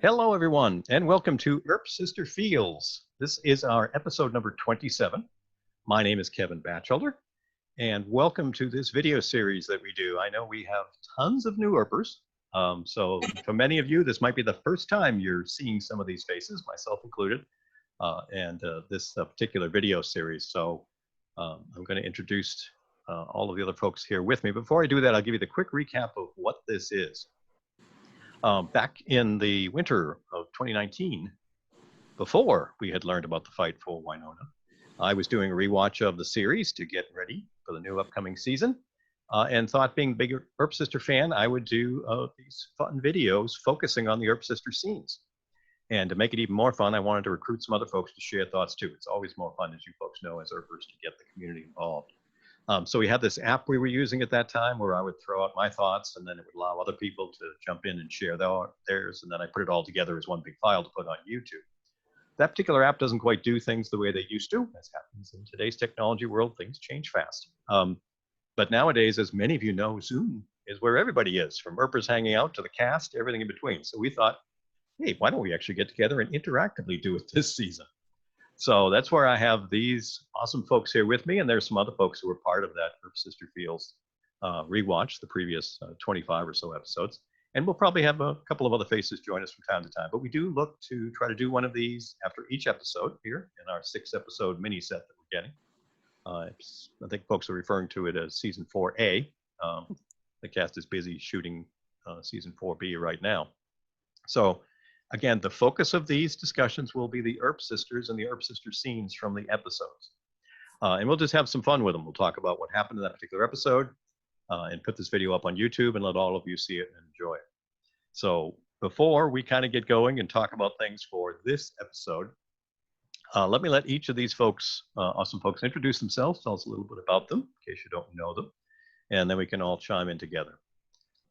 Hello, everyone, and welcome to Earp Sister Feels. This is our episode number 27. My name is Kevin Batchelder, and welcome to this video series that we do. I know we have tons of new Earpers, so for many of you, this might be the first time you're seeing some of these faces, myself included, and this particular video series. So I'm going to introduce all of the other folks here with me. Before I do that, I'll give you the quick recap of what this is. Back in the winter of 2019, before we had learned about the fight for Wynonna, I was doing a rewatch of the series to get ready for the new upcoming season, and thought, being a big Earp Sister fan, I would do these fun videos focusing on the Earp Sister scenes. And to make it even more fun, I wanted to recruit some other folks to share thoughts too. It's always more fun, as you folks know, as Earpers, to get the community involved. So we had this app we were using at that time where I would throw out my thoughts, and then it would allow other people to jump in and share theirs, and then I put it all together as one big file to put on YouTube. That particular app doesn't quite do things the way they used to. As happens in today's technology world, things change fast. But nowadays, as many of you know, Zoom is where everybody is, from Earpers hanging out to the cast, everything in between. So we thought, hey, why don't we actually get together and interactively do it this season? So that's where I have these awesome folks here with me, and there's some other folks who were part of that Earp Sister Feels rewatch, the previous 25 or so episodes. And we'll probably have a couple of other faces join us from time to time. But we do look to try to do one of these after each episode here in our 6-episode mini set that we're getting. I think folks are referring to it as Season 4A. The cast is busy shooting Season 4B right now. So again, the focus of these discussions will be the Earp Sisters and the Earp Sister scenes from the episodes. And we'll just have some fun with them. We'll talk about what happened in that particular episode and put this video up on YouTube and let all of you see it and enjoy it. So before we kind of get going and talk about things for this episode, let me let each of these folks, awesome folks, introduce themselves, tell us a little bit about them, in case you don't know them, and then we can all chime in together.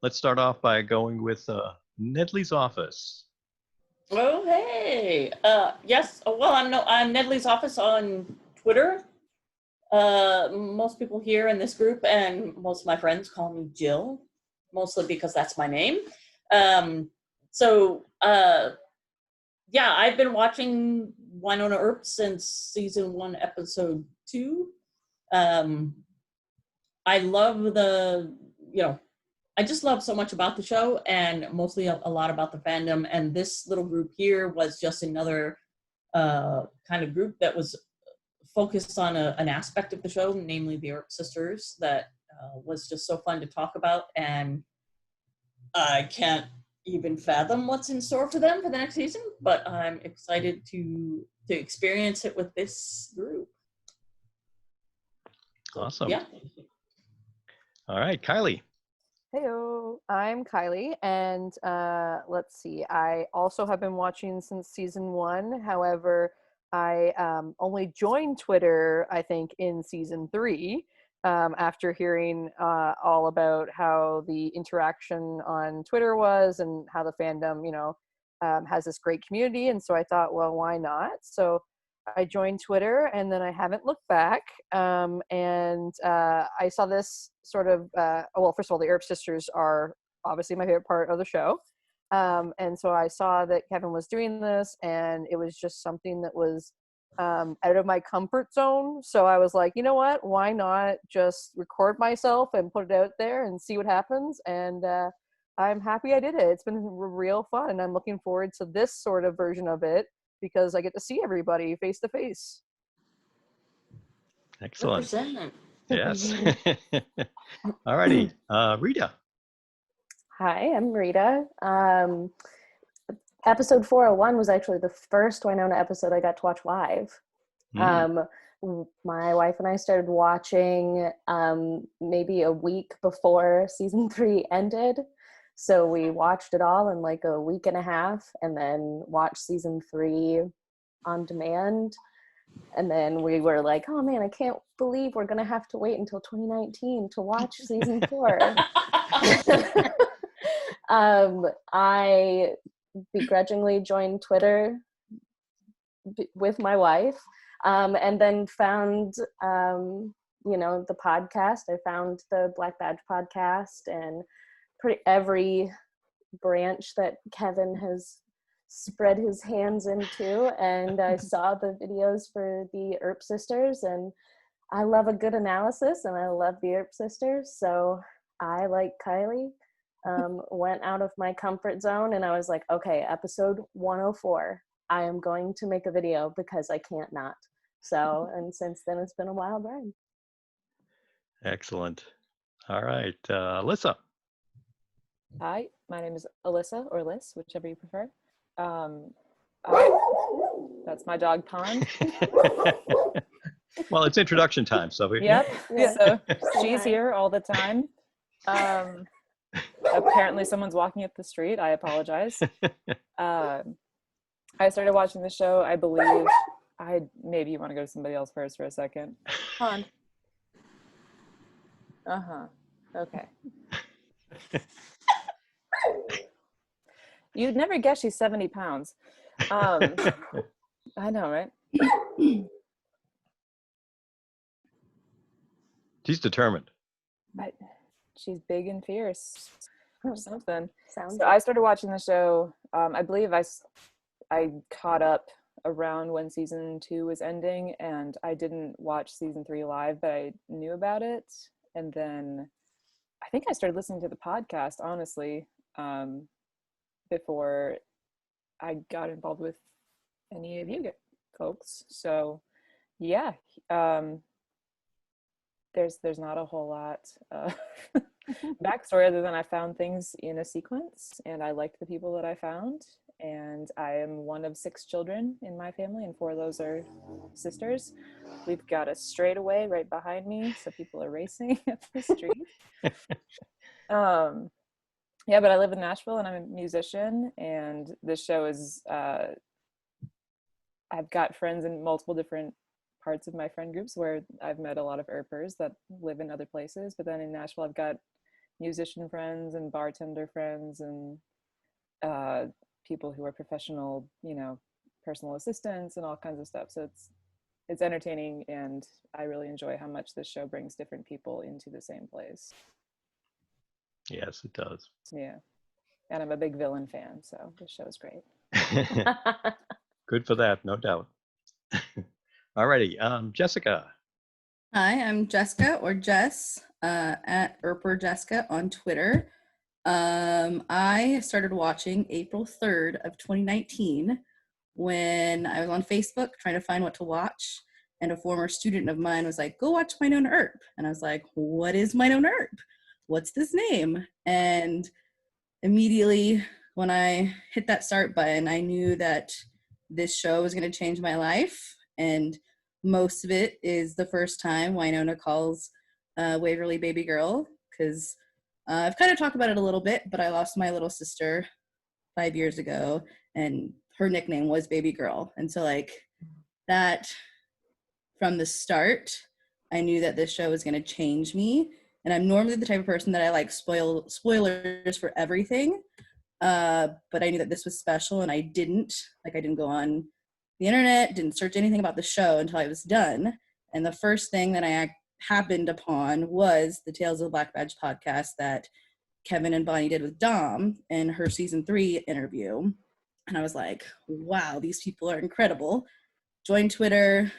Let's start off by going with Nedley's office. Oh, hey. Yes. Well, I'm Nedley's office on Twitter. Most people here in this group and most of my friends call me Jill, mostly because that's my name. Yeah, I've been watching Wynonna Earp since season 1, episode 2. I love I just love so much about the show, and mostly a lot about the fandom. And this little group here was just another kind of group that was focused on an aspect of the show, namely the Earp Sisters, that was just so fun to talk about. And I can't even fathom what's in store for them for the next season, but I'm excited to experience it with this group. Awesome. Yeah. All right, Kylie. Heyo, I'm Kylie, and let's see, I also have been watching since season 1. However, I only joined Twitter, I think, in season 3, after hearing all about how the interaction on Twitter was and how the fandom, has this great community. And so I thought, well, why not? So I joined Twitter, and then I haven't looked back. And I saw this sort of, well, first of all, the Earp Sisters are obviously my favorite part of the show. And so I saw that Kevin was doing this, and it was just something that was out of my comfort zone. So I was like, you know what, why not just record myself and put it out there and see what happens? And I'm happy I did it. It's been real fun, and I'm looking forward to this sort of version of it, because I get to see everybody face to face. Excellent. 100%. Yes. All righty. Rita. Hi, I'm Rita. Episode 401 was actually the first Wynonna episode I got to watch live. My wife and I started watching maybe a week before season 3 ended. So we watched it all in like a week and a half, and then watched season 3 on demand. And then we were like, oh man, I can't believe we're going to have to wait until 2019 to watch season 4. I begrudgingly joined Twitter with my wife, and then found, the podcast. I found the Black Badge podcast and every branch that Kevin has spread his hands into, and I saw the videos for the Earp sisters, and I love a good analysis, and I love the Earp sisters, so I, like Kylie, went out of my comfort zone, and I was like, okay, episode 104, I am going to make a video because I can't not. So, and since then it's been a wild ride. Excellent. All right, Alyssa. Hi, my name is Alyssa, or Liz, whichever you prefer. That's my dog Pond. Well, it's introduction time, so Yep. Yeah. So Say she's hi. here all the time. Apparently someone's walking up the street. I apologize. I started watching the show, I believe. Maybe you want to go to somebody else first for a second. Pond. Uh-huh. Okay. You'd never guess she's 70 pounds. I know, right? She's determined. But she's big and fierce or something. Sounds So I started watching the show. I believe I caught up around when season 2 was ending, and I didn't watch season 3 live, but I knew about it. And then I think I started listening to the podcast, honestly, before I got involved with any of you folks. So yeah, there's not a whole lot backstory other than I found things in a sequence, and I liked the people that I found, and I am one of 6 children in my family, and 4 of those are sisters. We've got a straightaway right behind me, so people are racing up the street. Yeah, but I live in Nashville, and I'm a musician, and this show is I've got friends in multiple different parts of my friend groups where I've met a lot of Earpers that live in other places, but then in Nashville I've got musician friends and bartender friends and people who are professional, personal assistants and all kinds of stuff. So it's entertaining, and I really enjoy how much this show brings different people into the same place. Yes, it does. Yeah. And I'm a big villain fan, so this show is great. Good for that, no doubt. Alrighty, Jessica. Hi, I'm Jessica, or Jess, at Earper Jessica on Twitter. I started watching April 3rd of 2019 when I was on Facebook trying to find what to watch, and a former student of mine was like, go watch Wynonna Earp. And I was like, what is Wynonna Earp? What's this name? And immediately when I hit that start button, I knew that this show was going to change my life. And most of it is the first time Wynonna calls Waverly baby girl, because I've kind of talked about it a little bit, but I lost my little sister 5 years ago, and her nickname was baby girl. And so like that, from the start, I knew that this show was going to change me. And I'm normally the type of person that I like spoilers for everything. But I knew that this was special, and I didn't go on the internet, didn't search anything about the show until I was done. And the first thing that I happened upon was the Tales of the Black Badge podcast that Kevin and Bonnie did with Dom in her season 3 interview. And I was like, wow, these people are incredible. Joined Twitter,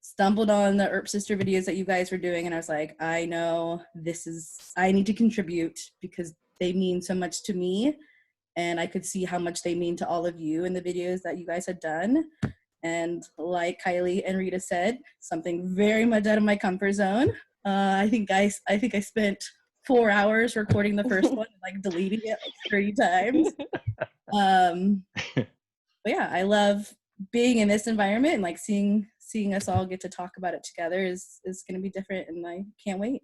stumbled on the Earp Sister videos that you guys were doing, and I was like, I know I need to contribute because they mean so much to me, and I could see how much they mean to all of you in the videos that you guys had done. And like Kylie and Rita said, something very much out of my comfort zone. I think I spent 4 hours recording the first one and like deleting it like 30 times. But yeah, I love being in this environment, and like seeing us all get to talk about it together is going to be different, and I can't wait.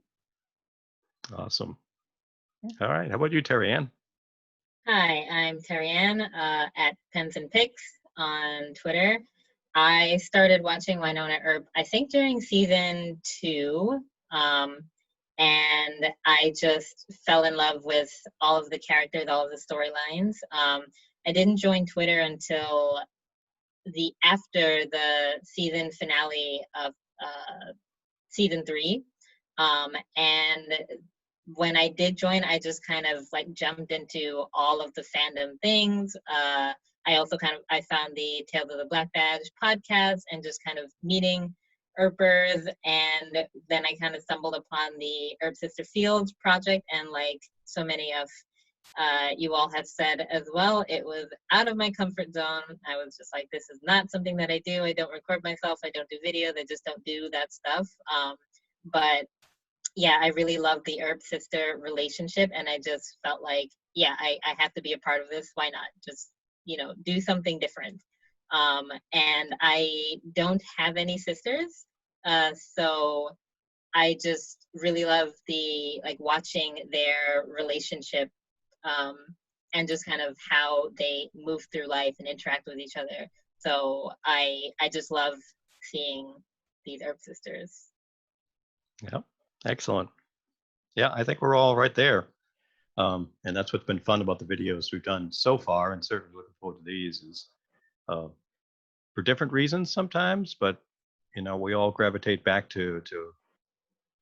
Awesome. All right, how about you, Terry Ann? Hi, I'm Terry Ann at Pens and Picks on Twitter. I started watching Wynonna Earp, I think during season 2, and I just fell in love with all of the characters, all of the storylines. I didn't join Twitter until after the season finale of season 3, and when I did join, I just kind of like jumped into all of the fandom things. I also I found the Tales of the Black Badge podcast and just kind of meeting Earpers, and then I kind of stumbled upon the Earp Sister Feels project, and like so many of you all have said as well, it was out of my comfort zone. I was just like, this is not something that I do. I don't record myself. I don't do videos. I just don't do that stuff. But yeah, I really love the Earp sister relationship, and I just felt like, yeah, I have to be a part of this. Why not? Just, do something different. And I don't have any sisters, so I just really love the like watching their relationship, and just kind of how they move through life and interact with each other. So I just love seeing these Earp sisters. Yeah, excellent. Yeah, I think we're all right there. And that's what's been fun about the videos we've done so far, and certainly looking forward to these, is for different reasons sometimes, but we all gravitate back to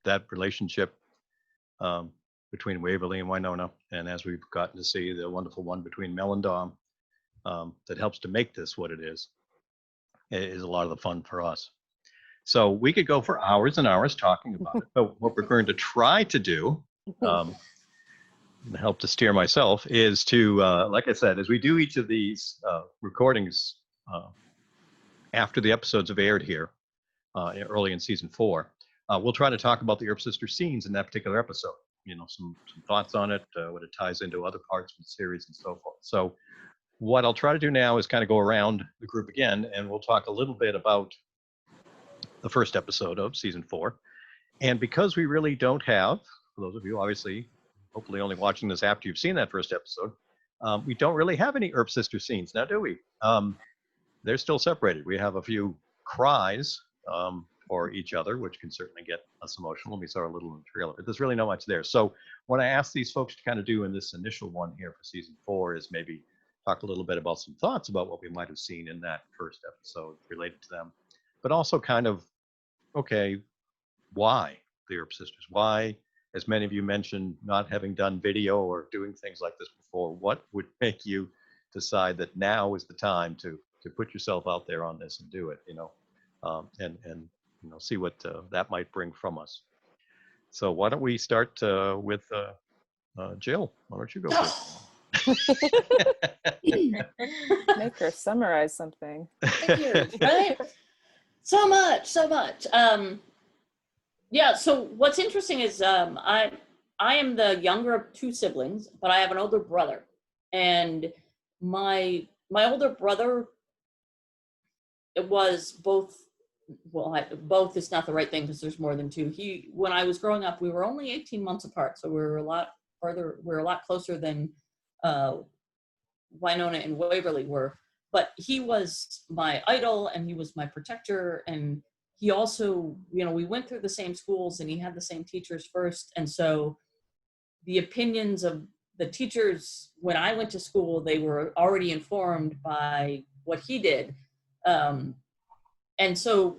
that relationship between Waverly and Wynonna, and as we've gotten to see the wonderful one between Mel and Dom, that helps to make this what it is a lot of the fun for us. So we could go for hours and hours talking about it, but what we're going to try to do, help to steer myself, is to, like I said, as we do each of these recordings after the episodes have aired here early in season 4, we'll try to talk about the Earp Sister scenes in that particular episode. Some thoughts on it, what it ties into other parts of the series and so forth. So what I'll try to do now is kind of go around the group again, and we'll talk a little bit about the first episode of season 4. And because we really don't have, for those of you obviously, hopefully only watching this after you've seen that first episode, we don't really have any Earp sister scenes now, do we? They're still separated. We have a few cries for each other, which can certainly get us emotional. We saw a little in the trailer, but there's really not much there. So what I asked these folks to kind of do in this initial one here for season 4 is maybe talk a little bit about some thoughts about what we might have seen in that first episode related to them, but also kind of, okay, why the Earp sisters? Why, as many of you mentioned, not having done video or doing things like this before, what would make you decide that now is the time to put yourself out there on this and do it, and see what that might bring from us. So why don't we start with Jill? Why don't you go first? Make her summarize something. Thank you. Right? So much. Yeah, so what's interesting is I am the younger of 2 siblings, but I have an older brother. And my older brother, it was both, well, both is not the right thing because there's more than 2. When I was growing up, we were only 18 months apart, so we were a lot closer than Wynonna and Waverly were. But he was my idol and he was my protector, and he also, we went through the same schools and he had the same teachers first. And so the opinions of the teachers when I went to school, they were already informed by what he did. And so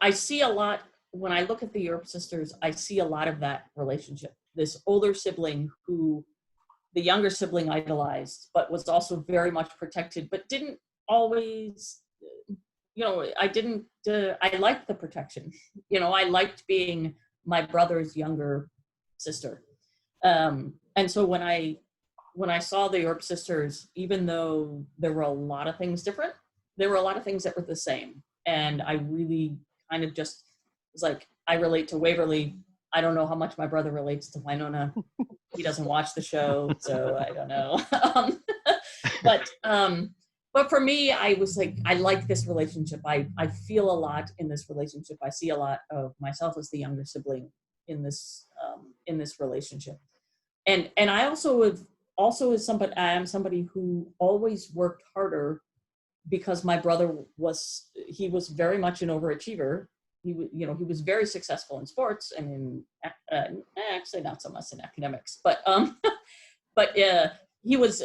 I see a lot, when I look at the Earp sisters, I see a lot of that relationship. This older sibling who the younger sibling idolized, but was also very much protected, but didn't always, I liked the protection. I liked being my brother's younger sister. And so when I saw the Earp sisters, even though there were a lot of things different, there were a lot of things that were the same. And I really kind of just was like, I relate to Waverly. I don't know how much my brother relates to Wynonna. He doesn't watch the show, so I don't know. But for me, I was like, I like this relationship. I feel a lot in this relationship. I see a lot of myself as the younger sibling in this relationship. And I I am somebody who always worked harder because my brother was very much an overachiever. He was very successful in sports and in actually not so much in academics, but he was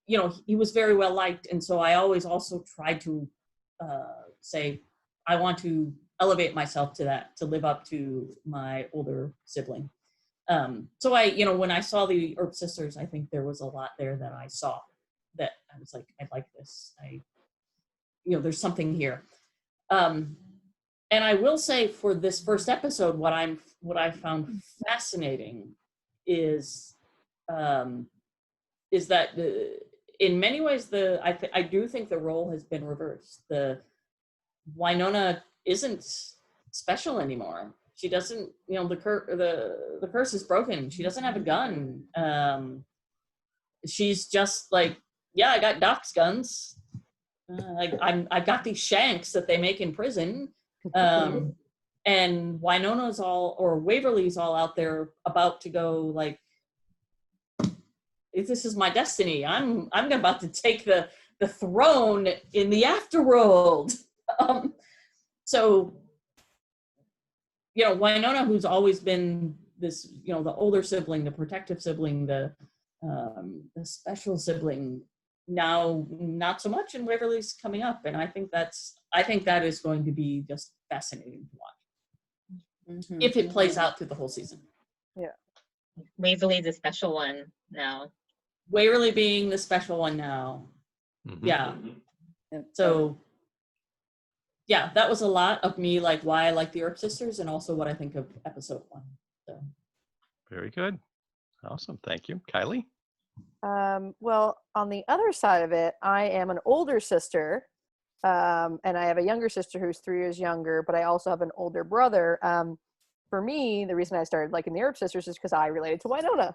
he was very well liked, and so I always also tried to say I want to elevate myself to that, to live up to my older sibling. So when I saw the Earp sisters, I think there was a lot there that I saw that I was like, I like this. There's something here. And I will say for this first episode, what I found fascinating is that in many ways I do think the role has been reversed. The Wynonna isn't special anymore. She doesn't, the curse is broken. She doesn't have a gun. She's just like, yeah, I got Doc's guns. I got these shanks that they make in prison. And Waverly's all out there about to go like, this is my destiny. I'm about to take the throne in the afterworld. So, Wynonna, who's always been this, the older sibling, the protective sibling, the special sibling, now not so much, and Waverly's coming up, and I think that is going to be just fascinating to watch if it plays out through the whole season. Yeah, Waverly's a special one now. Waverly being the special one now. Yeah. So yeah, that was a lot of me, like why I like the Earp sisters, and also what I think of episode 1. So. Very good. Awesome. Thank you. Kylie? Well, on the other side of it, I am an older sister, and I have a younger sister who's 3 years younger, but I also have an older brother. For me, the reason I started liking the Earp sisters is because I related to Wynonna.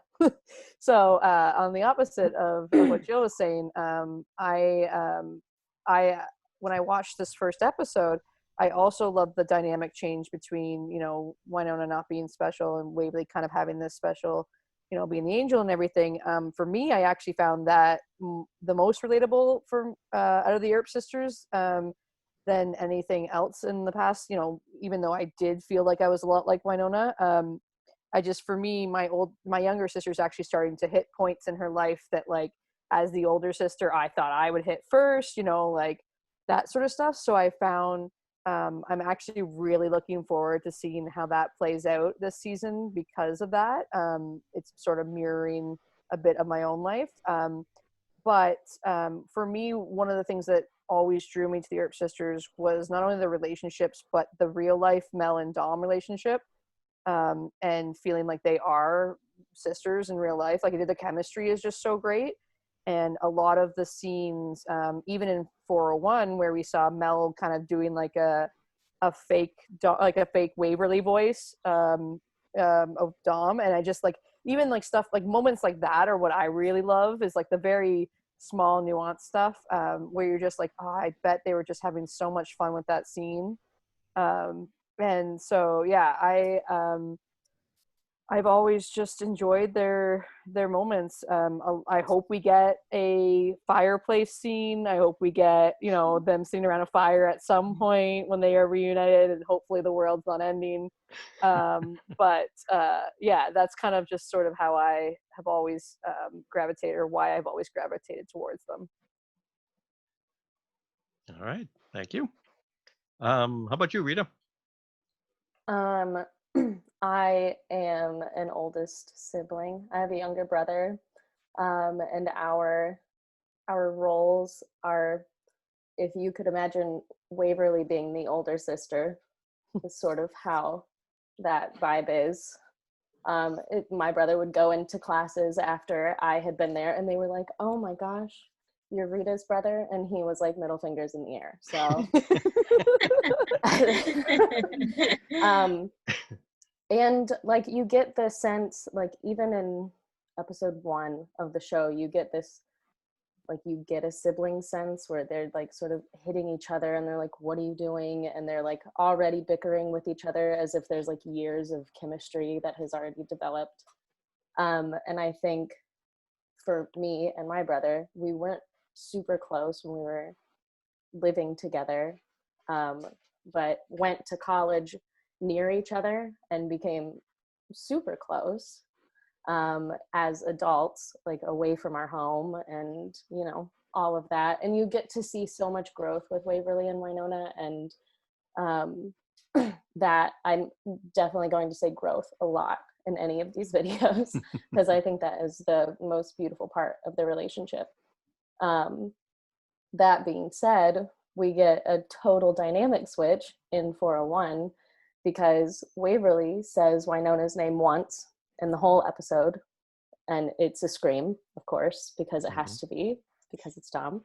So on the opposite of what Jill was saying, when I watched this first episode, I also loved the dynamic change between, Wynonna not being special and Waverly kind of having this special, being the angel and everything. For me, I actually found that the most relatable out of the Earp sisters than anything else in the past, even though I did feel like I was a lot like Wynonna. For me, my younger sister's actually starting to hit points in her life that, like, as the older sister, I thought I would hit first, like that sort of stuff. So I found I'm actually really looking forward to seeing how that plays out this season because of that. It's sort of mirroring a bit of my own life. But for me, one of the things that always drew me to the Earp sisters was not only the relationships, but the real life Mel and Dom relationship, and feeling like they are sisters in real life. Like, the chemistry is just so great. And a lot of the scenes, even in 401, where we saw Mel kind of doing like a fake Waverly voice of Dom, and I just like, even like stuff like moments like that are what I really love, is like the very small nuanced stuff where you're just like, oh, I bet they were just having so much fun with that scene. And so yeah, I've always just enjoyed their moments. I hope we get a fireplace scene. I hope we get, them sitting around a fire at some point when they are reunited, and hopefully the world's not ending. But yeah, that's kind of just sort of how I have always gravitated, or why I've always gravitated towards them. All right. Thank you. How about you, Rita? I am an oldest sibling. I have a younger brother, and our roles are, if you could imagine Waverly being the older sister, is sort of how that vibe is. My brother would go into classes after I had been there, and they were like, "Oh my gosh, you're Rita's brother," and he was like middle fingers in the air. So. And like, you get the sense, like, even in episode 1 of the show, you get this, like, you get a sibling sense where they're like sort of hitting each other, and they're like, what are you doing? And they're like already bickering with each other as if there's like years of chemistry that has already developed. And I think for me and my brother, we weren't super close when we were living together, but went to college near each other and became super close as adults, like away from our home, and all of that. And you get to see so much growth with Waverly and Wynonna, and that I'm definitely going to say growth a lot in any of these videos because I think that is the most beautiful part of the relationship. That being said, we get a total dynamic switch in 401 because Waverly says Wynonna's name once in the whole episode, and it's a scream, of course, because it has to be, because it's Tom.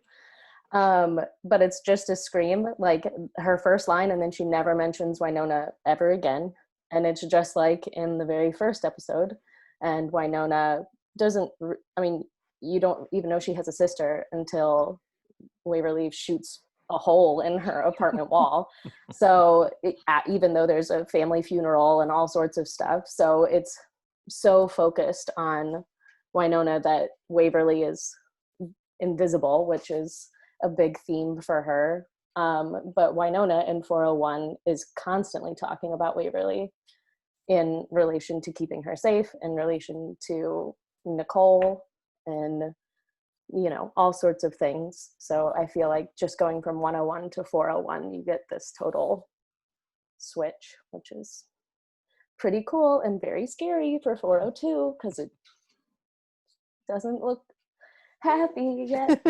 But it's just a scream, like her first line, and then she never mentions Wynonna ever again. And it's just like in the very first episode. And Wynonna doesn't, I mean, you don't even know she has a sister until Waverly shoots a hole in her apartment wall. So even though there's a family funeral and all sorts of stuff, so it's so focused on Wynonna that Waverly is invisible, which is a big theme for her. But Wynonna in 401 is constantly talking about Waverly in relation to keeping her safe, in relation to Nicole, and all sorts of things. So I feel like just going from 101 to 401, you get this total switch, which is pretty cool and very scary for 402 because it doesn't look happy yet.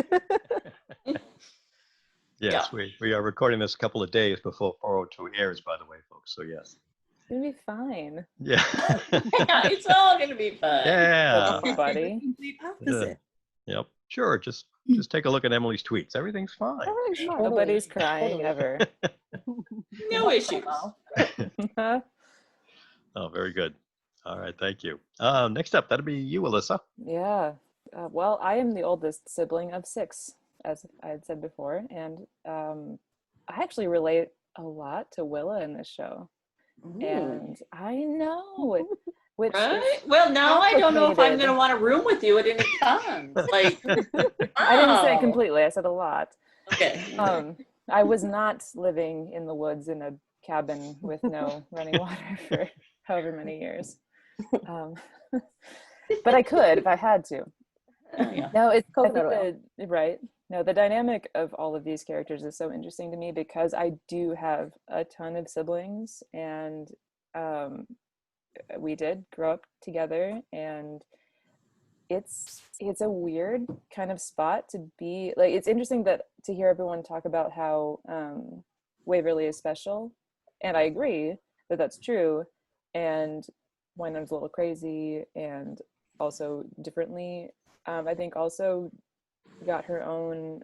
Yes, we are recording this a couple of days before 402 airs, by the way, folks. So yes. It's gonna be fine. Yeah. It's all gonna be fun. Yeah. Buddy. Complete opposite. Yep. Sure. Just take a look at Emily's tweets. Everything's fine. Everything's fine. Totally. Nobody's crying ever. No issues. Oh, very good. All right. Thank you. Next up, that'll be you, Alyssa. Yeah. Well, I am the oldest sibling of 6, as I had said before, and I actually relate a lot to Willa in this show. And I know, which Right? Well, now I don't know if I'm going to want a room with you at any time. Like, I didn't say it completely. I said a lot. Okay. I was not living in the woods in a cabin with no running water for however many years. But I could if I had to. Yeah. No, it's Coconut right. No, the dynamic of all of these characters is so interesting to me because I do have a ton of siblings, and we did grow up together, and it's a weird kind of spot to be. Like, it's interesting to hear everyone talk about how Waverly is special, and I agree that that's true, and Wynonna's a little crazy and also differently. I think also got her own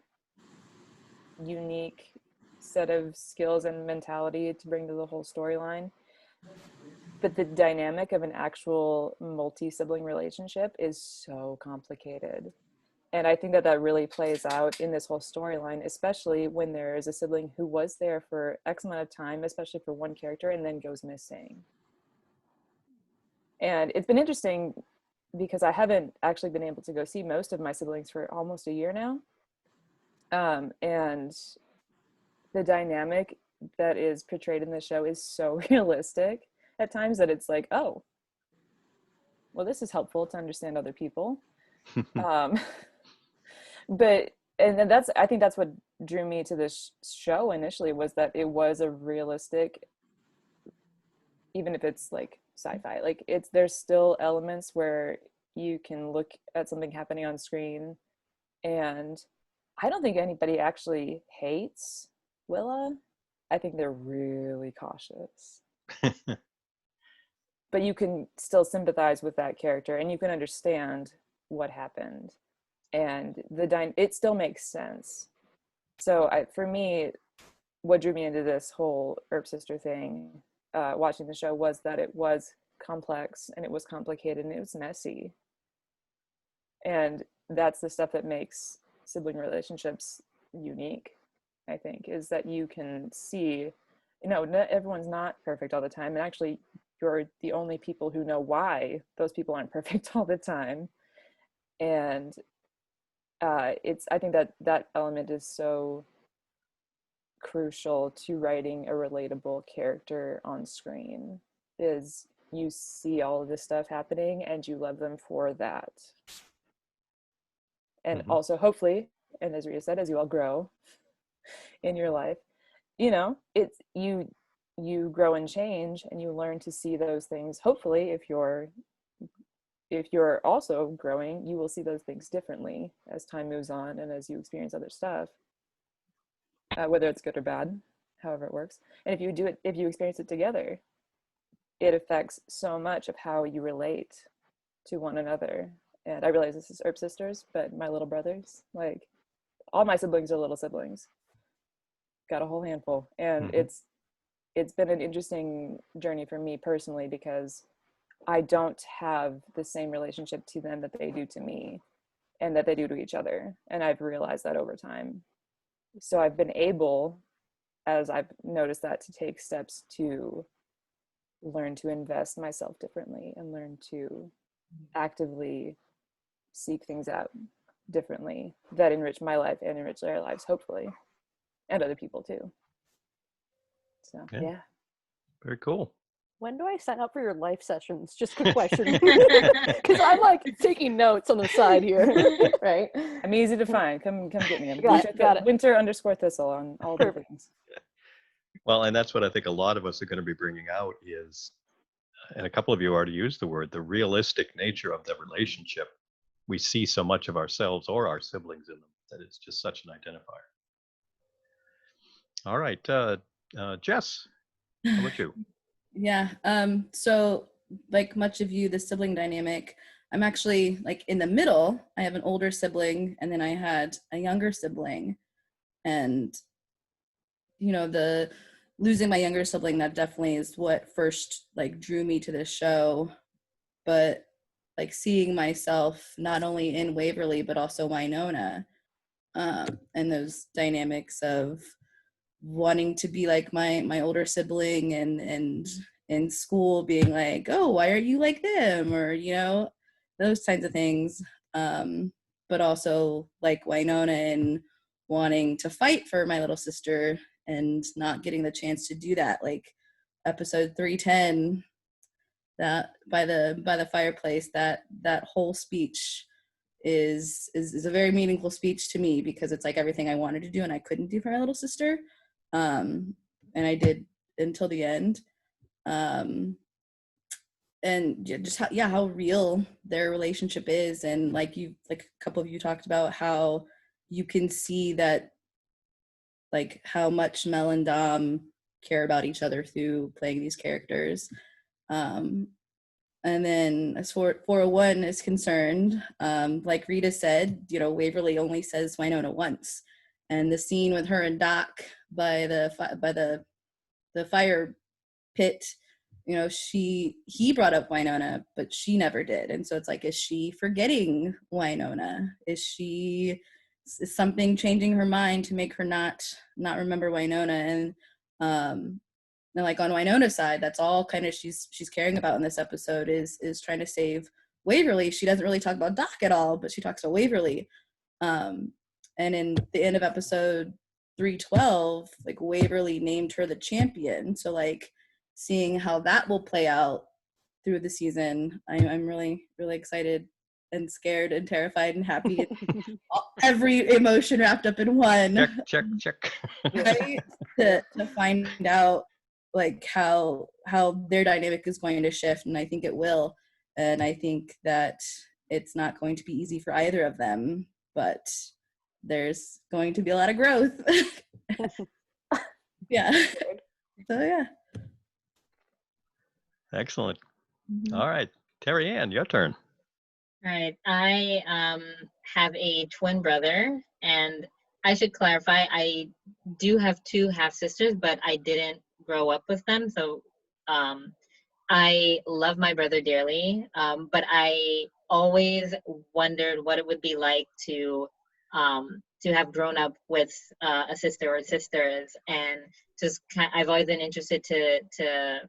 unique set of skills and mentality to bring to the whole storyline. But the dynamic of an actual multi-sibling relationship is so complicated. And I think that really plays out in this whole storyline, especially when there is a sibling who was there for X amount of time, especially for one character, and then goes missing. And it's been interesting because I haven't actually been able to go see most of my siblings for almost a year now. And the dynamic that is portrayed in the show is so realistic at times that it's like, oh, well, this is helpful to understand other people. But and then I think that's what drew me to this show initially, was that it was a realistic, even if it's like sci-fi, like there's still elements where you can look at something happening on screen, and I don't think anybody actually hates Willa. I think they're really cautious. But you can still sympathize with that character, and you can understand what happened, and it still makes sense. So for me, what drew me into this whole Earp Sister thing, watching the show, was that it was complex, and it was complicated, and it was messy. And that's the stuff that makes sibling relationships unique, I think, is that you can see, not everyone's not perfect all the time, and actually you're the only people who know why those people aren't perfect all the time. And I think that element is so crucial to writing a relatable character on screen, is you see all of this stuff happening and you love them for that. And also, hopefully, and as Rita said, as you all grow in your life, you you grow and change, and you learn to see those things. Hopefully, if you're also growing, you will see those things differently as time moves on and as you experience other stuff, whether it's good or bad, however it works. And if you experience it together, it affects so much of how you relate to one another. And I realize this is Earp sisters, but my little brothers, like all my siblings are little siblings. Got a whole handful. And it's been an interesting journey for me personally, because I don't have the same relationship to them that they do to me and that they do to each other. And I've realized that over time. So I've been able, as I've noticed that, to take steps to learn to invest myself differently and learn to actively seek things out differently that enrich my life and enrich their lives, hopefully, and other people too. So yeah. Very cool. When do I sign up for your life sessions? Just a quick question. Because I'm like taking notes on the side here. Right? I'm easy to find. Come get me. Got it. Winter_thistle on all the things. Well, and that's what I think a lot of us are going to be bringing out is, and a couple of you already used the word, the realistic nature of the relationship. We see so much of ourselves or our siblings in them that it's just such an identifier. All right, Jess, how about you? Yeah. So like much of you, the sibling dynamic, I'm actually like in the middle. I have an older sibling, and then I had a younger sibling. And, you know, the losing my younger sibling, that definitely is what first like drew me to this show. But like seeing myself not only in Waverly, but also Wynonna, and those dynamics of wanting to be like my older sibling, and in school being like, oh, why are you like them, or you know, those kinds of things, but also like Wynonna and wanting to fight for my little sister and not getting the chance to do that, like episode 310, that by the fireplace, that whole speech is a very meaningful speech to me, because it's like everything I wanted to do and I couldn't do for my little sister, and I did until the end, and just how real their relationship is. And like a couple of you talked about how you can see that, like how much Mel and Dom care about each other through playing these characters. And then as 401 is concerned, like Rita said, you know, Waverly only says Wynonna once. And the scene with her and Doc by the fire pit, you know, he brought up Wynonna, but she never did. And so it's like, is she forgetting Wynonna? Is something changing her mind to make her not remember Wynonna? And like on Wynonna's side, that's all kind of she's caring about in this episode is trying to save Waverly. She doesn't really talk about Doc at all, but she talks about Waverly. And in the end of episode 312, like Waverly named her the champion. So like seeing how that will play out through the season, I'm really, really excited and scared and terrified and happy. Every emotion wrapped up in one. Check. Right? to find out like how their dynamic is going to shift, and I think it will. And I think that it's not going to be easy for either of them, but there's going to be a lot of growth. Yeah. So yeah. Excellent. All right, Terry Ann, your turn. All right, I have a twin brother, and I should clarify, I do have two half sisters, but I didn't grow up with them. So I love my brother dearly, but I always wondered what it would be like to have grown up with a sister or sisters, and just I've always been interested to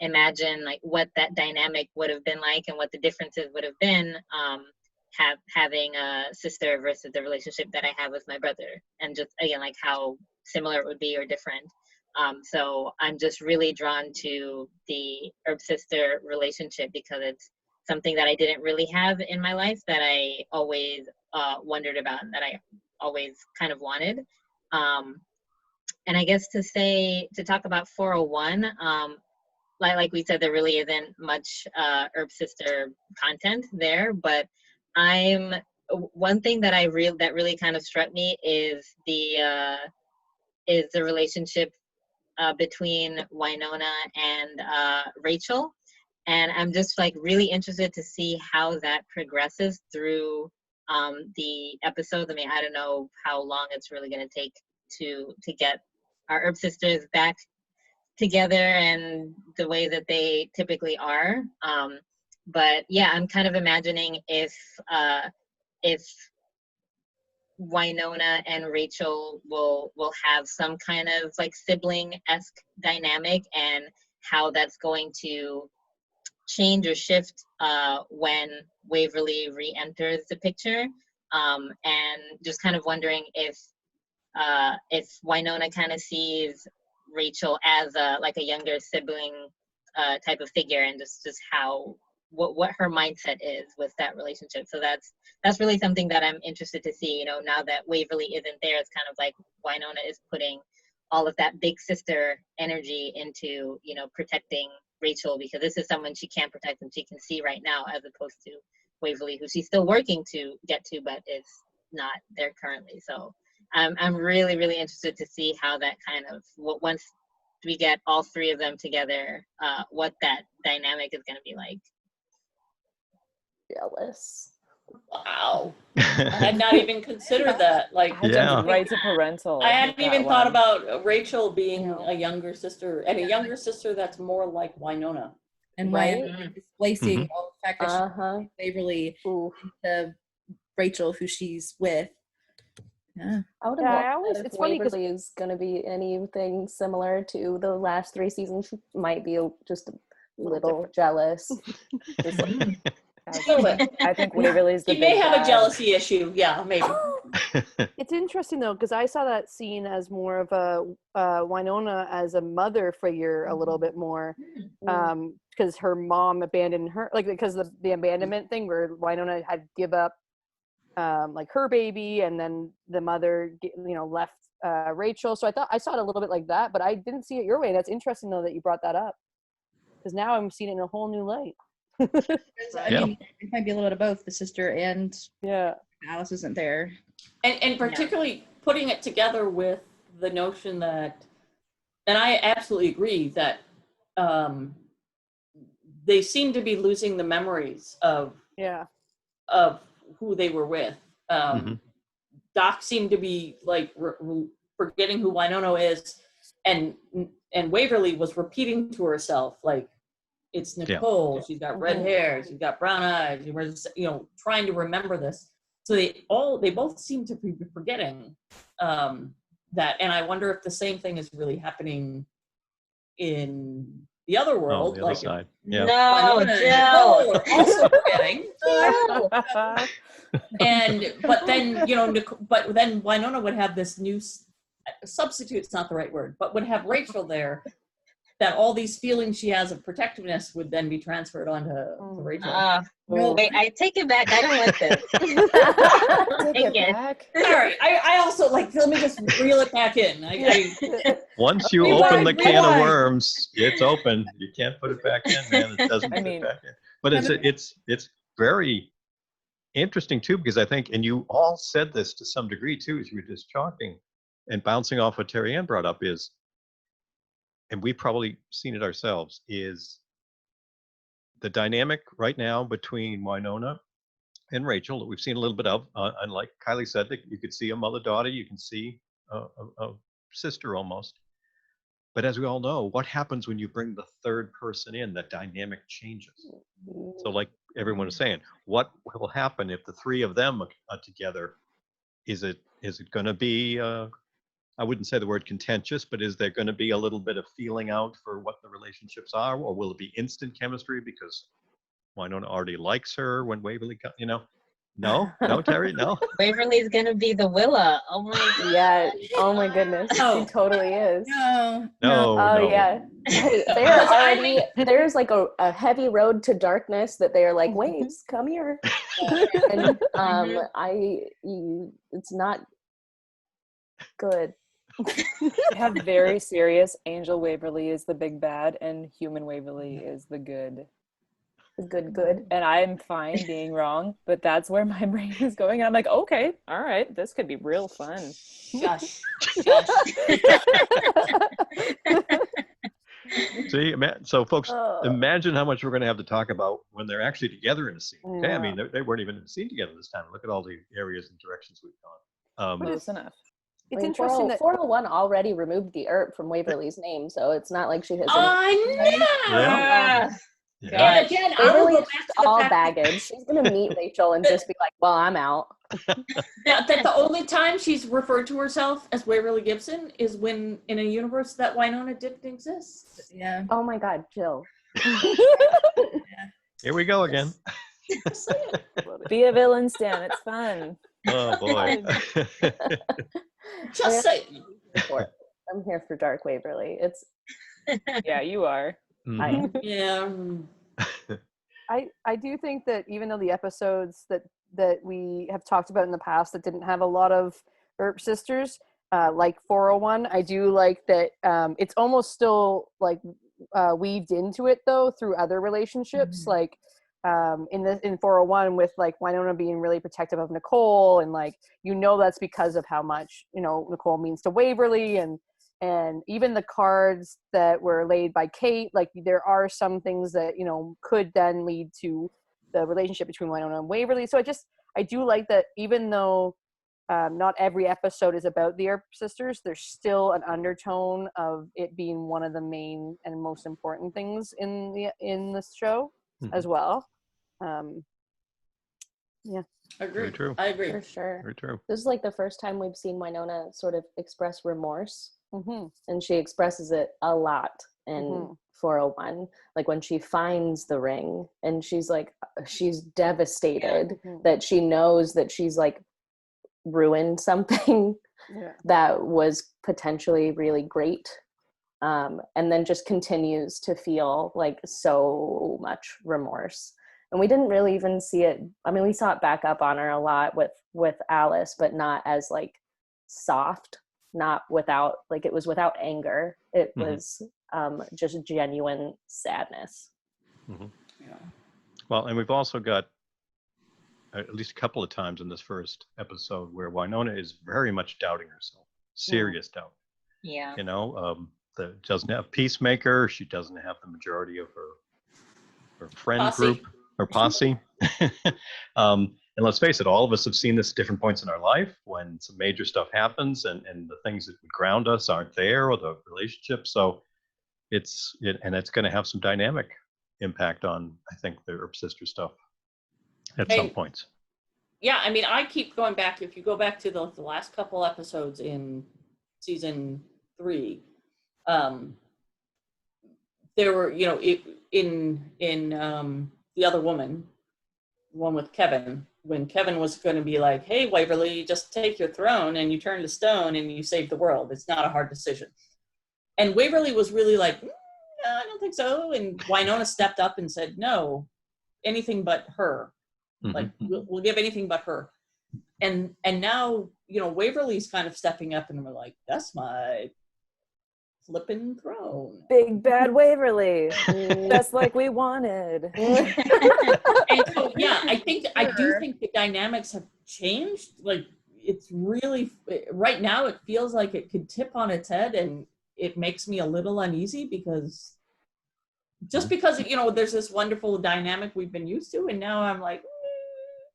imagine like what that dynamic would have been like and what the differences would have been, having a sister versus the relationship that I have with my brother, and just again like how similar it would be or different. So I'm just really drawn to the Earp sister relationship because it's something that I didn't really have in my life that I always wondered about and that I always kind of wanted. And I guess to talk about 401, like we said, there really isn't much Earp Sister content there, but one thing that that really kind of struck me is the relationship between Wynonna and Rachel. And I'm just like really interested to see how that progresses through the episodes. I mean, I don't know how long it's really going to take to get our Earp sisters back together and the way that they typically are. But yeah, I'm kind of imagining if Wynonna and Rachel will have some kind of like sibling-esque dynamic, and how that's going to change or shift when Waverly re-enters the picture. And just kind of wondering if Wynonna kind of sees Rachel as like a younger sibling type of figure, and just how what her mindset is with that relationship. So that's really something that I'm interested to see. Now that Waverly isn't there, it's kind of like Wynonna is putting all of that big sister energy into protecting Rachel, because this is someone she can protect and she can see right now, as opposed to Waverly, who she's still working to get to, but is not there currently. So I'm really, really interested to see how that kind of, once we get all three of them together, what that dynamic is going to be like. Jealous. Wow. I had not even considered that. Like, I jumped Yeah. right to parental. I hadn't with that even thought one. about Rachel being No. a younger sister, and a younger sister that's more like Wynonna. And Right? Wynonna displacing Mhm. all the fact that Uh-huh. she's Waverly Ooh. into Rachel, who she's with. Yeah. I would have Yeah, I loved always- that if it's funny 'cause- Waverly is going to be anything similar to the last 3 seasons. She might be just a little jealous. Just like, I think Waverly's the She may big have a bad. jealousy issue. Yeah, maybe. It's interesting though, because I saw that scene as more of a Wynonna as a mother figure a little bit more, because her mom abandoned her, like because the abandonment thing where Wynonna had give up like her baby, and then the mother left Rachel. So I saw it a little bit like that, but I didn't see it your way. That's interesting though that you brought that up, because now I'm seeing it in a whole new light. I mean, it might be a little bit of both. The sister and Yeah. Alice isn't there. And particularly putting it together with the notion that, and I absolutely agree that they seem to be losing the memories of who they were with. Doc seemed to be like forgetting who Wynonna is, and Waverly was repeating to herself like, it's Nicole. She's got red hair. She's got brown eyes. She was, trying to remember this. So they both seem to be forgetting that. And I wonder if the same thing is really happening in the other world. The other side. Yeah. No, Jill are also forgetting. But then Wynonna would have this new substitute's not the right word, but would have Rachel there, that all these feelings she has of protectiveness would then be transferred onto Rachel. Wait, I take it back. I don't like this. Take it back. Sorry, I also let me just reel it back in. Once you open the can of worms, it's open. You can't put it back in, man. It doesn't fit back in. But it's very interesting too, because I think, and you all said this to some degree too, as you were just talking and bouncing off what Terry Ann brought up is, and we've probably seen it ourselves, is the dynamic right now between Wynonna and Rachel that we've seen a little bit of. And like Kylie said, that you could see a mother-daughter, you can see a sister almost. But as we all know, what happens when you bring the third person in? That dynamic changes. So like everyone is saying, what will happen if the three of them are together? Is it going to be I wouldn't say the word contentious, but is there going to be a little bit of feeling out for what the relationships are, or will it be instant chemistry because Wynonna already likes her when Waverly comes? No, Terry, no. Waverly's gonna be the Willa. Oh my god. Yeah. Oh my goodness. No. She totally is. No. Oh yeah. They're already, there's like a heavy road to darkness that they're like, wait, come here. And it's not good. They have very serious. Angel Waverly is the big bad, and human Waverly is the good. Good. And I'm fine being wrong, but that's where my brain is going. And I'm like, okay, all right, this could be real fun. Shush. Shush. See, so folks, Oh. imagine how much we're going to have to talk about when they're actually together in a scene. Okay, I Yeah. mean, they weren't even in a scene together this time. Look at all the areas and directions we've gone. Close enough. It's I mean, interesting that 401 already removed the Earp from Waverly's name, so it's not like she has. I know. Yeah. And again, I will Waverly go is back just to the all fact that- baggage. She's gonna meet Rachel and just be like, "Well, I'm out." that the only time she's referred to herself as Waverly Gibson is when in a universe that Wynonna didn't exist. Yeah. Oh my God, Jill. Here we go again. Just saying. Be a villain, Stan. It's fun. Oh boy. Just saying. I'm here for Dark Waverly. It's Yeah, you are. Mhm. Yeah. I do think that even though the episodes that we have talked about in the past that didn't have a lot of Earp sisters, like 401, I do like that it's almost still like weaved into it though through other relationships, like in 401 with like Wynonna being really protective of Nicole, and like that's because of how much Nicole means to Waverly, and even the cards that were laid by Kate, like there are some things that could then lead to the relationship between Wynonna and Waverly. So I do like that, even though not every episode is about the Earp sisters, there's still an undertone of it being one of the main and most important things in this show as well. Yeah, Agree. Very true. I agree. for sure. Very true. This is like the first time we've seen Wynonna sort of express remorse, mm-hmm. and she expresses it a lot in Mhm. 401. Like when she finds the ring, and she's devastated Mhm. that she knows that she's like ruined something Yeah. that was potentially really great, and then just continues to feel like so much remorse. And we didn't really even see it. I mean, we saw it back up on her a lot with Alice, but not as like soft, not without, like it was without anger. It Mhm. was just genuine sadness. Mhm. Yeah. Well, and we've also got at least a couple of times in this first episode where Wynonna is very much doubting herself, serious doubt. Yeah. Doesn't have Peacemaker. She doesn't have the majority of her friend Posse. group, her posse. And let's face it, all of us have seen this at different points in our life when some major stuff happens and the things that would ground us aren't there, or the relationship. So it's going to have some dynamic impact on, I think, the Earp sister stuff at some Hey. points. Yeah, I mean, I keep going back. If you go back to the last couple episodes in season 3, there were, in the other woman, one with Kevin, when Kevin was going to be like, "Hey, Waverly, just take your throne and you turn to stone and you save the world. It's not a hard decision." And Waverly was really like, no, "I don't think so." And Wynonna stepped up and said, "No, anything but her. Mhm. Like we'll give anything but her." And now, Waverly's kind of stepping up, and we're like, "That's my flipping throne." Big bad Waverly. Just like we wanted. And so, yeah, I do think the dynamics have changed. Like, it's really, right now it feels like it could tip on its head, and it makes me a little uneasy because there's this wonderful dynamic we've been used to, and now I'm like,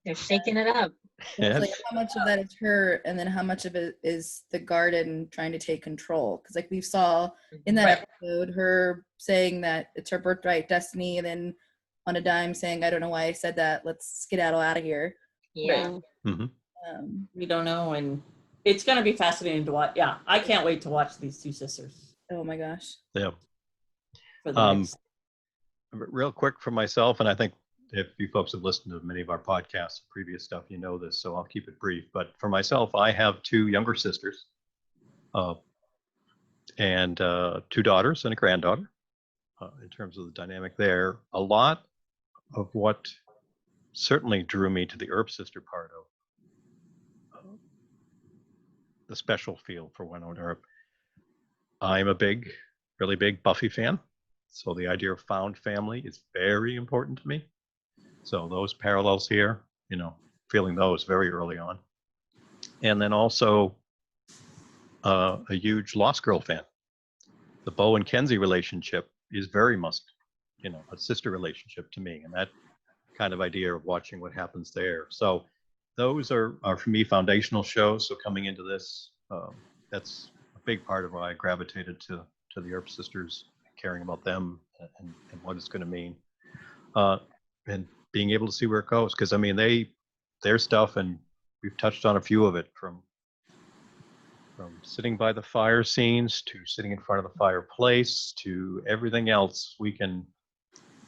They're shaking it up. It's like how much of that is her, and then how much of it is the garden trying to take control? Because like we saw in that Right. episode, her saying that it's her birthright destiny, and then on a dime saying, "I don't know why I said that. Let's skedaddle out of here." Yeah. Mhm. we don't know, and it's going to be fascinating to watch. Yeah, I can't wait to watch these two sisters Oh my gosh. Yeah. for the next. Real quick for myself, and I think if you folks have listened to many of our podcasts, previous stuff, you know this, so I'll keep it brief. But for myself, I have 2 younger sisters, and 2 daughters and a granddaughter. In terms of the dynamic there, a lot of what certainly drew me to the Earp sister part of the special feel for Wynonna Earp I'm a really big Buffy fan. So the idea of found family is very important to me. So those parallels here, feeling those very early on. And then also a huge Lost Girl fan. The Bo and Kenzie relationship is very much, a sister relationship to me. And that kind of idea of watching what happens there. So those are for me foundational shows. So coming into this, that's a big part of why I gravitated to the Earp sisters, caring about them and what it's going to mean, and being able to see where it goes. Because I mean, their stuff, and we've touched on a few of it, from sitting by the fire scenes to sitting in front of the fireplace to everything else. We can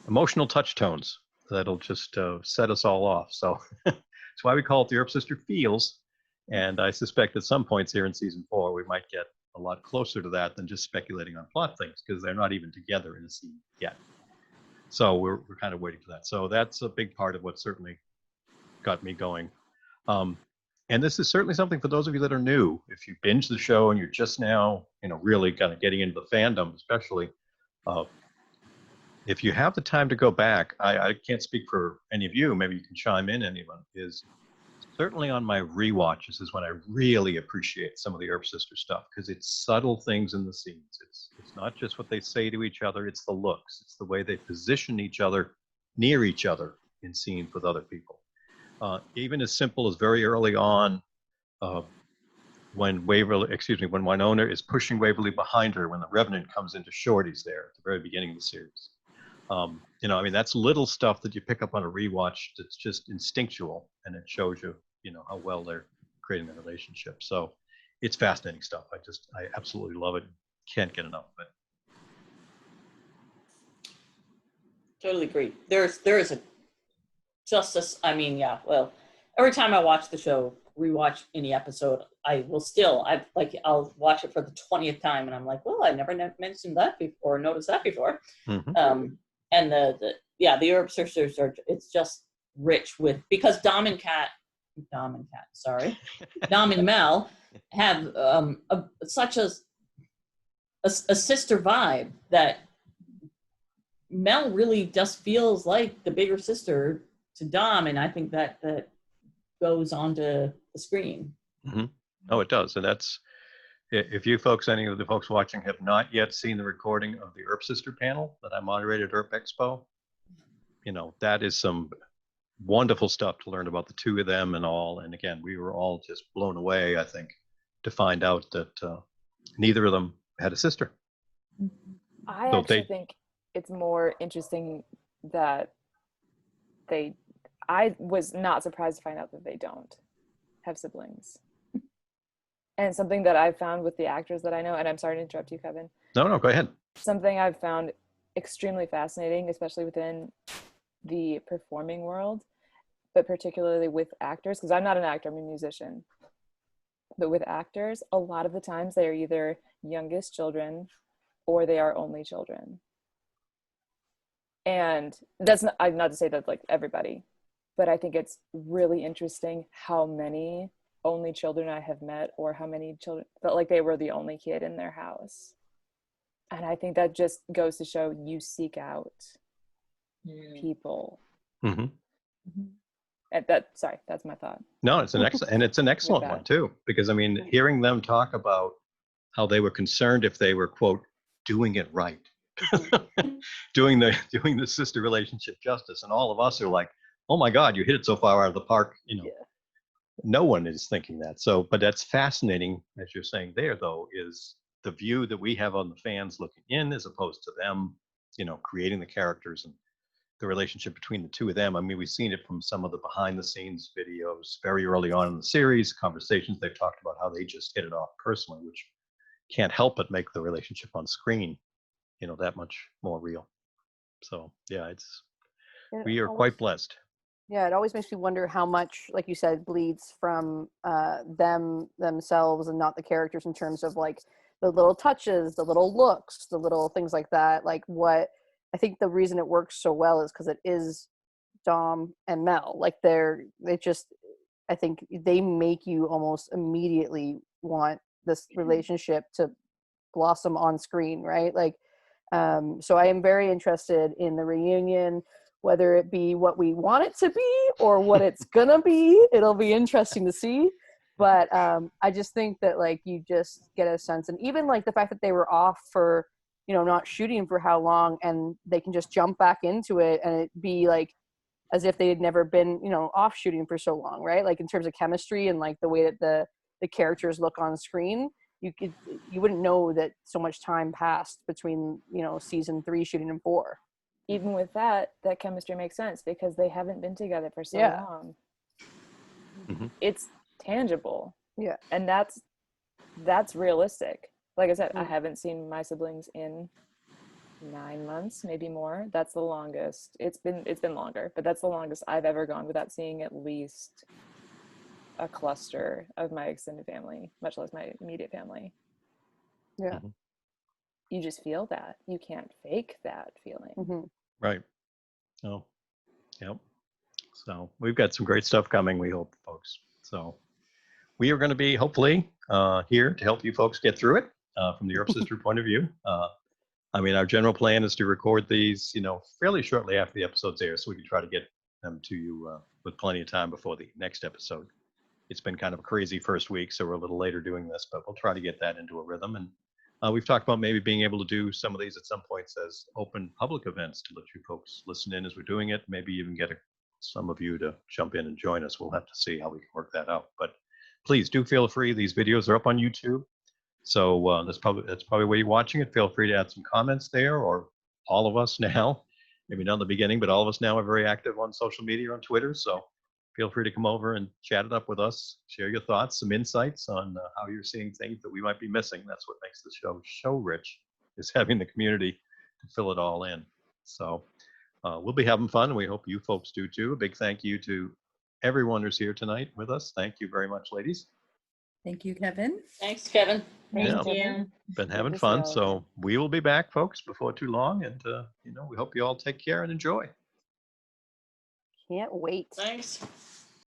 emotional touch tones that'll just set us all off. So that's why we call it the Earp Sister Feels. And I suspect at some points here in season 4, we might get a lot closer to that than just speculating on plot things, because they're not even together in a scene yet. So we're kind of waiting for that. So that's a big part of what certainly got me going. And this is certainly something for those of you that are new. If you binge the show and you're just now, really kind of getting into the fandom, especially, if you have the time to go back, I can't speak for any of you, maybe you can chime in, anyone, is certainly on my rewatches is when I really appreciate some of the Earp Sister stuff, because it's subtle things in the scenes. It's not just what they say to each other, it's the looks, it's the way they position each other near each other in scenes with other people. Even as simple as very early on, when Wynonna is pushing Waverly behind her when the Revenant comes into Shorty's there at the very beginning of the series. That's little stuff that you pick up on a rewatch that's just instinctual, and it shows you, how well they're creating the relationship. So it's fascinating stuff. I absolutely love it. Can't get enough of it. Totally agree. There is a justice. I mean, yeah. Well, every time I watch the show, rewatch any episode, I'll watch it for the 20th time, and I'm like, well, I never mentioned that before, or noticed that before. Mm-hmm. And the Earp sisters it's just rich with, because Dom and Mel have such a sister vibe that Mel really just feels like the bigger sister to Dom, and I think that goes onto the screen. Mm-hmm. Oh, it does. And that's, if you folks, any of the folks watching, have not yet seen the recording of the Earp Sister panel that I moderated at Earp Expo, that is some wonderful stuff to learn about the two of them and all. And again, we were all just blown away, I think, to find out that neither of them had a sister. I actually think it's more interesting that I was not surprised to find out that they don't have siblings. And something that I've found with the actors that I know, and I'm sorry to interrupt you, Kevin. No, go ahead. Something I've found extremely fascinating, especially within the performing world, but particularly with actors, because I'm not an actor, I'm a musician. But with actors, a lot of the times they are either youngest children or they are only children. And that's not to say that like everybody, but I think it's really interesting how many only children I have met, or how many children felt like they were the only kid in their house. And I think that just goes to show you seek out people. Mm-hmm. That's my thought. No, it's an excellent one too, because I mean, hearing them talk about how they were concerned if they were, quote, doing it right, doing the sister relationship justice, and all of us are like, oh my God, you hit it so far out of the park, Yeah. No one is thinking that. So, but that's fascinating, as you're saying there, though, is the view that we have on the fans looking in, as opposed to them, creating the characters and the relationship between the two of them. I mean, we've seen it from some of the behind the scenes videos very early on in the series, conversations they've talked about how they just hit it off personally, which can't help but make the relationship on screen, that much more real. So yeah, we are quite blessed. Yeah, it always makes me wonder how much, like you said, bleeds from themselves and not the characters, in terms of like the little touches, the little looks, the little things like that. Like, what I think the reason it works so well is because it is Dom and Mel. Like I think they make you almost immediately want this relationship to blossom on screen, right? Like, so I am very interested in the reunion, whether it be what we want it to be or what it's gonna be. It'll be interesting to see. But I just think that like you just get a sense, and even like the fact that they were off for, you know, not shooting for how long, and they can just jump back into it and it be like as if they had never been, you know, off shooting for so long, right? Like in terms of chemistry and like the way that the characters look on screen, you wouldn't know that so much time passed between, you know, season 3 shooting and 4. Even with that chemistry makes sense because they haven't been together for so Yeah. long. Mm-hmm. It's tangible. Yeah. And that's realistic. Like I said, I Mm. haven't seen my siblings in 9 months, maybe more. That's the longest. It's been longer, but that's the longest I've ever gone without seeing at least a cluster of my extended family, much less my immediate family. Yeah. Mhm. You just feel that. You can't fake that feeling. Mm-hmm. Right. Oh, yep. So we've got some great stuff coming, we hope, folks. So we are going to be hopefully here to help you folks get through it from the Earp Sister point of view. I mean, our general plan is to record these, you know, fairly shortly after the episodes air, so we can try to get them to you with plenty of time before the next episode. It's been kind of a crazy first week, so we're a little later doing this, but we'll try to get that into a rhythm. And we've talked about maybe being able to do some of these at some points as open public events to let you folks listen in as we're doing it. Maybe even get some of you to jump in and join us. We'll have to see how we can work that out. But please do feel free. These videos are up on YouTube. So that's probably where you're watching it. Feel free to add some comments there, or all of us now, maybe not in the beginning, but all of us now are very active on social media, on Twitter. So feel free to come over and chat it up with us. Share your thoughts, some insights on how you're seeing things that we might be missing. That's what makes the show rich, is having the community to fill it all in. So we'll be having fun, and we hope you folks do too. A big thank you to everyone who's here tonight with us. Thank you very much, ladies. Thank you, Kevin. Thanks, Kevin. Thank Yeah. you. Been Good having to see fun. all of So we will be back, folks, before too long. And, you know, we hope you all take care and enjoy. Can't wait. Thanks.